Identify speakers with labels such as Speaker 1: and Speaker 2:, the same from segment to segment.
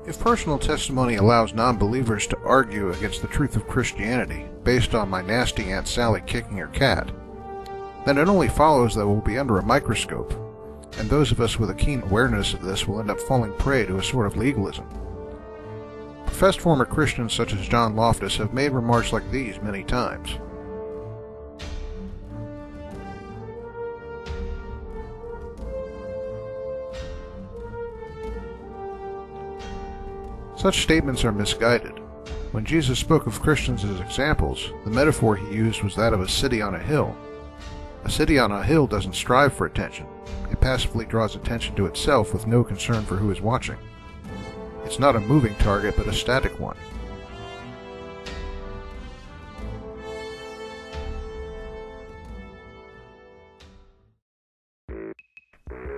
Speaker 1: If personal testimony allows non-believers to argue against the truth of Christianity based on my nasty Aunt Sally kicking her cat, then it only follows that we'll be under a microscope, and those of us with a keen awareness of this will end up falling prey to a sort of legalism. Professed former Christians such as John Loftus have made remarks like these many times. Such statements are misguided. When Jesus spoke of Christians as examples, the metaphor he used was that of a city on a hill. A city on a hill doesn't strive for attention. It passively draws attention to itself with no concern for who is watching. It's not a moving target, but a static one.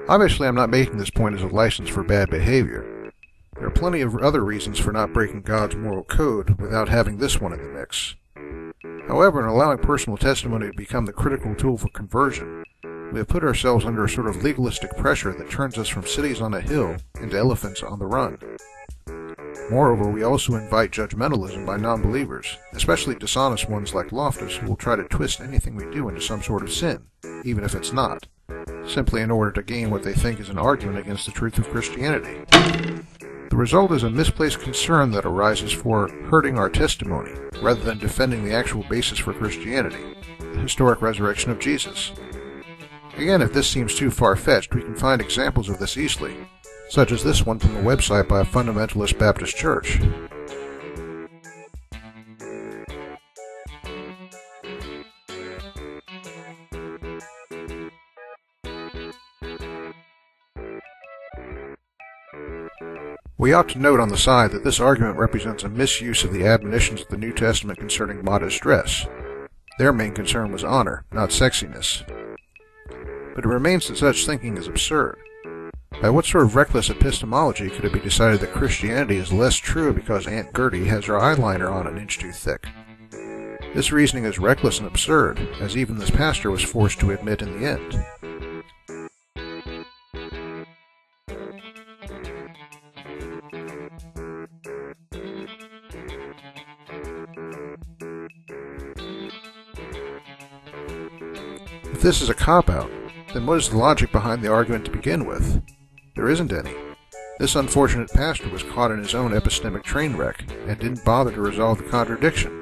Speaker 1: Obviously, I'm not making this point as a license for bad behavior. There are plenty of other reasons for not breaking God's moral code without having this one in the mix. However, in allowing personal testimony to become the critical tool for conversion, we have put ourselves under a sort of legalistic pressure that turns us from cities on a hill into elephants on the run. Moreover, we also invite judgmentalism by non-believers, especially dishonest ones like Loftus, who will try to twist anything we do into some sort of sin, even if it's not, simply in order to gain what they think is an argument against the truth of Christianity. The result is a misplaced concern that arises for hurting our testimony, rather than defending the actual basis for Christianity, the historic resurrection of Jesus. Again, if this seems too far-fetched, we can find examples of this easily, such as this one from a website by a fundamentalist Baptist church. We ought to note on the side that this argument represents a misuse of the admonitions of the New Testament concerning modest dress. Their main concern was honor, not sexiness. But it remains that such thinking is absurd. By what sort of reckless epistemology could it be decided that Christianity is less true because Aunt Gertie has her eyeliner on an inch too thick? This reasoning is reckless and absurd, as even this pastor was forced to admit in the end. If this is a cop-out, then what is the logic behind the argument to begin with? There isn't any. This unfortunate pastor was caught in his own epistemic train wreck and didn't bother to resolve the contradiction.